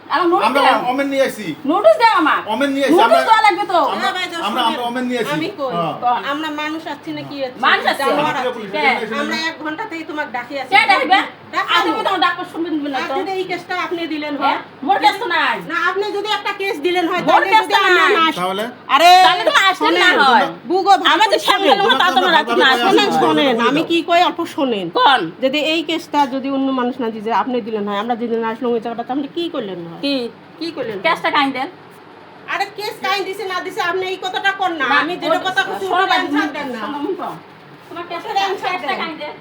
আমরা ওমেন নিয়ে আইছি নোটিশ দাও আমার ওমেন নিয়ে আইছি নোটিশ দেওয়া লাগবে তো আমরা ওমেন নিয়ে আইছি আমি কই আমরা মানুষ আছি না কি আছে মানুষ আছে আমরা 1 ঘন্টা থেকে তোমাকে ডাকি আছি কে ডাকবে আপনি তো ডাক শুনবেন না তো আপনি এই কেসটা আপনি দিলেন হয় মোর কেস তো নাই না আপনি যদি একটা কেস দিলেন হয় মোর তাহলে কেস যদি তো আমরা নাই। না আসি তাহলে আরে তাহলে তো আসলে না হয় বুগো আমাদের সামনে লোক তা তো রাখতে না শোনেন শোনেন আমি কি কই অল্প শোনেন কোন যদি এই কেসটা যদি অন্য মানুষ না দিছে আপনি দিলেন হয় আমরা যদি না আসলাম ওই জায়গাটা আপনি কি করলেন হয় কি করলেন কেসটা কাইন দেন আরে কেস কাই দিছে না দিছে আপনি এই কথাটা কোন না আমি যে কথা কইছি শোনো ওটা অ্যানসার দেন না তোমার কেসটা কাইন দেন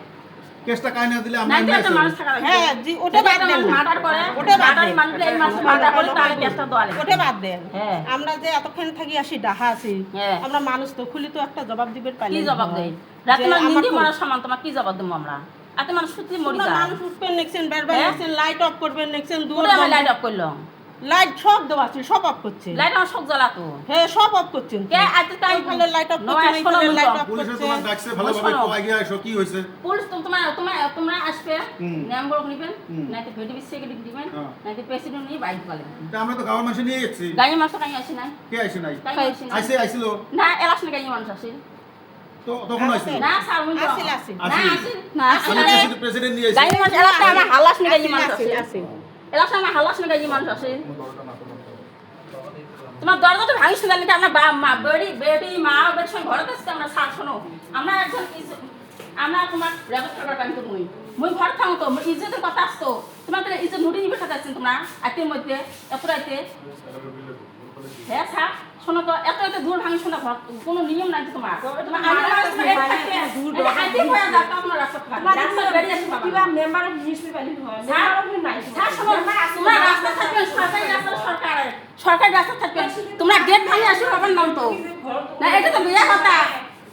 কেসটা কাই না দিলে আমরা নাই নিয়ে তো মানুষ আসি থাকা লাগবে হ্যাঁ জি ওটা বাদ দেন মার্ডার করে ওটা বাদ মার্ডার দেন। মানুষ এই মানুষ মার্ডার করে তাহলে কেসটা দেওয়া লাগবে ওটা বাদ দেন হ্যাঁ আমরা যে এতক্ষণ থাকি আসি ডাহা আছি হ্যাঁ। আমরা মানুষ তো খুলি তো একটা জবাব দিবেন পাইলে কি জবাব দেই রাতে মানে নিন্দে মরার সমান তোমার কি জবাব দেবো আমরা এত মানুষ সত্যি মরি যায় মানুষ উঠবেন নেক্সেন বেরবেন হ্যাঁ। নেক্সেন লাইট অফ করবেন নেক্সেন দুয়ার পুরো আমি লাইট অফ করলাম লাইট সব দেওয়া আছে সব অফ করছে লাইট আমার শোক জ্বালাতো হ্যাঁ সব অফ করছেন কে আজ টাইম ওইখানে লাইট অফ নয় করছেন শোনো এইখানে লাইট মুখো। অফ পুলিশে করছে তোমার ডাকছে ভালোভাবে শোনো। কো আগে আসো কি হইছে পুলিশ তোমরা আসবে হুম। নাম্বার নিবেন হুম। নাকি ভিডিও সেক্রেটারি দিবেন হ্যাঁ। নাকি প্রেসিডেন্ট নিয়ে বাইক পালে এটা আমরা তো গাঁওয়ের মানুষ নিয়ে গেছি গাড়ি মানুষ কাই আসে নাই কে আইছে নাই কাই আসে নাই আইছে আইছিল না এলাস না গাড়ি মানুষ আসে তো তখন আইছে না স্যার উনি আসিল, আসিল। না আসে না আসে আমি প্রেসিডেন্ট নিয়ে আইছি গাড়ি মানুষ এলাস আমার হালাস না গাড়ি মানুষ আসে আছে এলাস আমার হালাস না গাড়ি মানুষ আসে তোমার দরজা তো ভাঙিস না কি আমরা মা বেটি মা বেটির সঙ্গে ঘরে আসছে আমরা সার শোনো আমরা একজন আমরা তোমার রেকর্ড করার টাইম তো মুই ঘর থাকো তো ইজ্জতের কথা আসতো তোমার তো ইজ্জত নুটি নিবে থাকাচ্ছেন তোমরা আইতের মধ্যে এত রাইতে হ্যাঁ স্যার শোনো তো এত এত দূর ভাঙিস না ঘর কোনো নিয়ম নাই তো তোমার তোমার আইতে হয়ে যাও তোমার রাস্তা রাস্তা বেরিয়ে আসবে কিবা মেম্বার অফ মিউনিসিপালিটি হয় স্যার, মেম্বার অফ নাই স্যার, শোনো, তোমরা রাস্তা থাকবেন, সরকারি রাস্তা সরকারি রাস্তা থাকবেন। তোমরা গেট ভাঙে আসি পাবেন না তো না এটা তো বিয়া কথা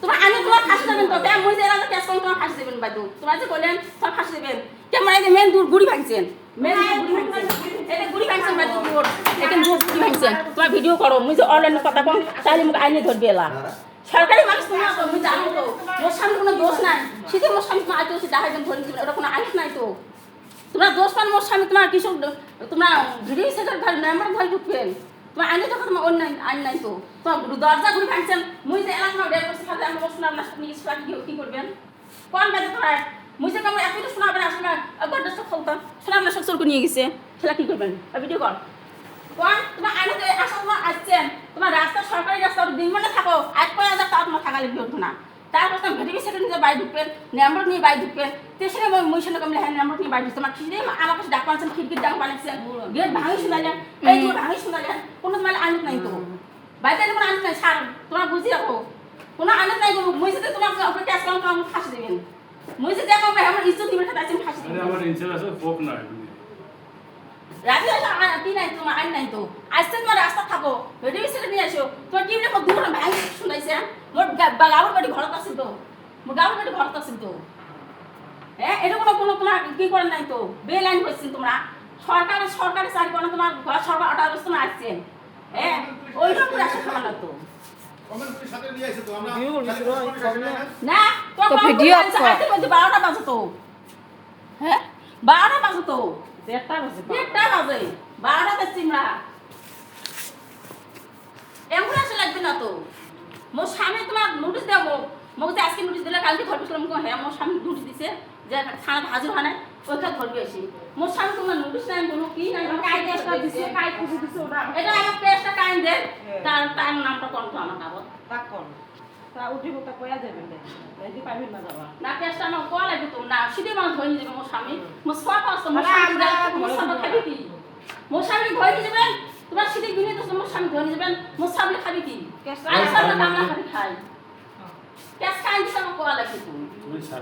তোমার আমি তোমার ফাঁসি দেবেন তো কেন মুই যে এলাকা কেস করুন তোমার ফাঁসি দেবেন বাইদু তোমার যে বললেন তোমার ফাঁসি দেবেন কেমন এই যে মেন দূর গুড়ি ভাঙছেন মেন গুড়ি ভাঙছেন এটা গুড়ি ভাঙছেন বাইদু দূর এটা গুড়ি ভাঙছেন তোমার ভিডিও করো মুই যে অনলাইনে কথা কম তাহলে মুখ আইনে ধরবে এলা সরকারি মানুষ তোমরা তো মুই জানো তো মোর সামনে কোনো দোষ নাই সেটা মোর সামনে তোমার আইতে যাহাই ধরে দিবেন ওটা কোনো আইন নাই তো তোমরা দোষ পান মোর স্বামী তোমার কিছু তোমরা ভিডিও সেটার ঘর নাম্বার ঘর ঢুকবেন তোমার আইনে যখন তোমার অন্য আইন নাই তো তোমার দরজা ঘুরে ভাঙছেন মুই যে এলাকা ডের করছি খাতে আমি শোনা আপনার সাথে কি করবেন কোন বাজে তোরা মুই যে কামড় এত শোনা আপনার আসলে গড্ডাসটা খুলতাম শোনা আপনার সব চোরকে নিয়ে গেছে সেটা কি করবেন ভিডিও কর কোন তোমার আইনে তো আসা তোমার আসছেন তোমার রাস্তা সরকারি রাস্তা দিন মানে থাকো আজ পরে যা তাও তোমার থাকা লিখবি হতো না তারপর তোমার ভিডিও সেটা নিয়ে বাড়ি ঢুকবেন নাম্বার নিয়ে বাড়ি ঢুকবেন তেসরে মুই সঙ্গে কমলে হ্যাঁ নাম্বার নিয়ে বাড়ি ঢুকছে আমার খিদে আমার কাছে ডাক পাচ্ছেন খিড়কির ডাক বানাচ্ছেন গেট ভাঙি শুনালেন এই যে ভাঙি শুনালেন কোনো তোমার আইনত নাই তো বাড়িতে কোনো আইনত নাই সার তোমার বুঝি রাখো কোনো আইনত নাই মুই যদি তোমার আপনার ক্যাশ করলাম তোমার ফাঁসি দেবেন মুই যদি আমার আমার ইজ্জত দিবেন তাই আমি ফাঁসি দেবেন আমার ইনসার আছে ফোক নাই রাজি আসো কি নাই তোমার আইন নাই তো আসছে তোমার রাস্তা থাকো ভিডিও সেটা নিয়ে আসো তোমার কি বলে দূর ভাঙি শুনাইছে মোর গাঁর বাড়ি ঘরত আছে তো মোর গাঁর বাড়ি ঘরত আছে তো হ্যাঁ এটা কোনো তোমার কি করে নাই তো বেল আইন করছেন তোমরা সরকারি চাকরি করে তোমার ঘর সরকার অর্ডার করছে না আসছেন হ্যাঁ ওই রকম রাস্তা খাবার না তো কমেন্ট পুলিশ সাথে নিয়ে আইছে তো আমরা না তো ভিডিও আছে 12টা বাজে তো হ্যাঁ 12টা বাজে তো 1টা বাজে 12টা চিমড়া অ্যাম্বুলেন্স লাগবে না তো মোর স্বামী তোমার নোটিশ দেবো মোক যে আজকে নোটিশ দিলে কালকে ধরবেছিলাম হ্যাঁ মোর স্বামী নোটিশ দিছে যে থানাতে হাজির হয় নাই ওইখানে ধরবে এসে মোর স্বামী তোমার নোটিশ নাই কোনো কি নাই এটা আমার পেজটা কাইন দেন তার নামটা কোন তো আমার কাগজ না পেজটা আমার কোয়া লাগবে তো না সিধে মানুষ ধরে নিয়ে যাবে মোর স্বামী মোর সব আসতো মোর স্বামী খাবি কি মোর স্বামী ধরে নিয়ে যাবেন তোমার সিধে গিয়ে তো মোর স্বামী ধরে নিয়ে যাবেন মোর স্বামী খাবি কি আমি সামনে কামনা খাবি খাই ক্যাশ খাই দিতে আমার কোয়া লাগবে তো তুমি সার